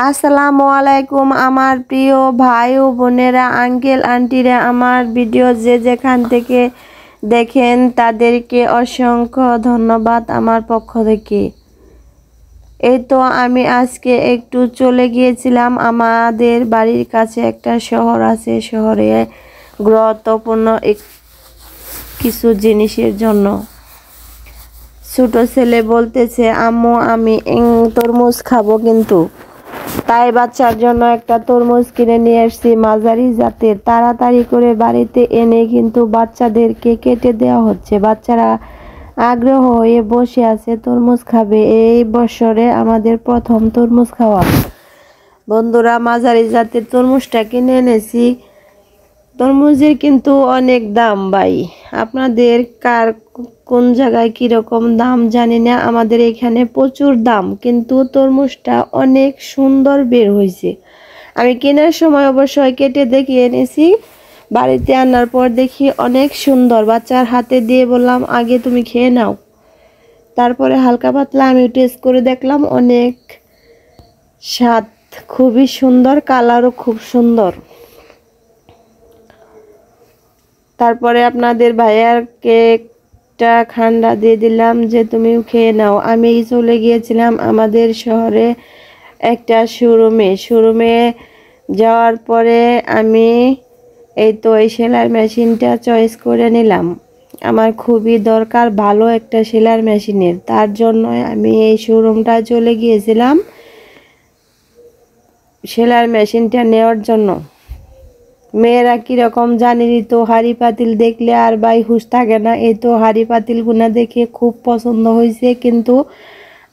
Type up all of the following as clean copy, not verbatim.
আসসালামু আলাইকুম আমার প্রিয় ভাই ও বোনেরা, আঙ্কেল আন্টিরা। আমার ভিডিও যে যেখান থেকে দেখেন তাদেরকে অসংখ্য ধন্যবাদ আমার পক্ষ থেকে। এই তো আমি আজকে একটু চলে গিয়েছিলাম, আমাদের বাড়ির কাছে একটা শহর আছে, শহরে গুরুত্বপূর্ণ কিছু জিনিসের জন্য। ছোট ছেলে বলতেছে, আম্মু আমি তরমুজ খাবো, কিন্তু তাই বাচ্চার জন্য একটা তরমুজ কিনে নিয়ে এসেছি মাঝারি জাতের। তাড়াতাড়ি করে বাড়িতে এনে কিন্তু বাচ্চাদেরকে কেটে দেওয়া হচ্ছে। বাচ্চারা আগ্রহ হয়ে বসে আছে, তরমুজ খাবে। এই বছরে আমাদের প্রথম তরমুজ খাওয়া। বন্ধুরা, মাঝারি জাতের তরমুজটা কিনে এনেছি। তরমুজের কিন্তু অনেক দাম ভাই। আপনাদের কার কোন জায়গায় কীরকম দাম জানি না, আমাদের এখানে প্রচুর দাম, কিন্তু তরমুজটা অনেক সুন্দর বের হয়েছে। আমি কেনার সময় অবশ্যই কেটে দেখিয়ে এনেছি, বাড়িতে আনার পর দেখি অনেক সুন্দর। বাচ্চার হাতে দিয়ে বললাম, আগে তুমি খেয়ে নাও। তারপরে হালকা পাতলা আমি টেস্ট করে দেখলাম, অনেক স্বাদ, খুবই সুন্দর, কালারও খুব সুন্দর। তারপরে আপনাদের ভাইয়ারকে একটা ঠান্ডা দিয়ে দিলাম যে তুমিও খেয়ে নাও। আমি চলে গিয়েছিলাম আমাদের শহরে একটা শোরুমে যাওয়ার পরে আমি এই সেলাই মেশিনটা চয়েস করে নিলাম। আমার খুবই দরকার ভালো একটা সেলাই মেশিনের, তার জন্য আমি এই শোরুমটা চলে গিয়েছিলাম সেলাই মেশিনটা নেওয়ার জন্য। মেয়েরা কীরকম জানেনই তো, হাঁড়ি পাতিল দেখলে আর ভাই হুঁশ থাকে না। এই তো হাঁড়ি পাতিলগুনা দেখে খুব পছন্দ হয়েছে, কিন্তু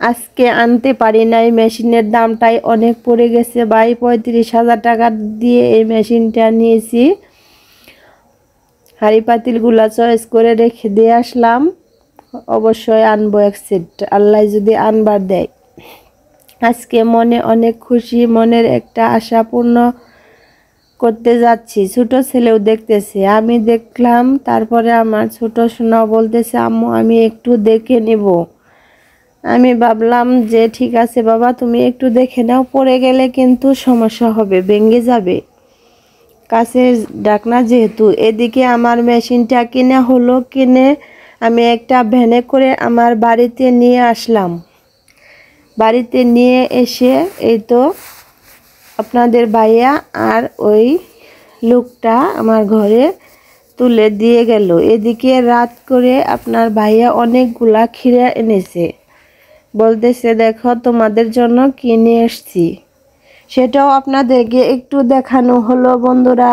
আজকে আনতে পারি নাই। মেশিনের দামটাই অনেক পড়ে গেছে ভাই, 35,000 টাকা দিয়ে এই মেশিনটা নিয়েছি। হাঁড়ি পাতিলগুলা চয়েস করে রেখে দিয়ে আসলাম, অবশ্যই আনবো এক সেট, আল্লাহ যদি আনবার দেয়। আজকে মনে অনেক খুশি, মনের একটা আশা পূর্ণ করতে যাচ্ছি। ছোট ছেলেও দেখতেছে, আমি দেখলাম। তারপরে আমার ছোট সোনাও বলতেছে, আম্মু আমি একটু দেখে নেব। আমি ভাবলাম যে ঠিক আছে বাবা, তুমি একটু দেখে নাও, পড়ে গেলে কিন্তু সমস্যা হবে, ভেঙে যাবে। কাছের ঢাকনা যেহেতু। এদিকে আমার মেশিনটা কিনে হলো, কিনে আমি একটা ভ্যানে করে আমার বাড়িতে নিয়ে আসলাম। বাড়িতে নিয়ে এসে এই তো আপনাদের ভাইয়া আর ওই লোকটা আমার ঘরে তুলে দিয়ে গেল। এদিকে রাত করে আপনার ভাইয়া অনেকগুলা খিরা এনেছে, বলতেছে দেখো তোমাদের জন্য কিনে এসছি। সেটাও আপনাদেরকে একটু দেখানো হলো বন্ধুরা।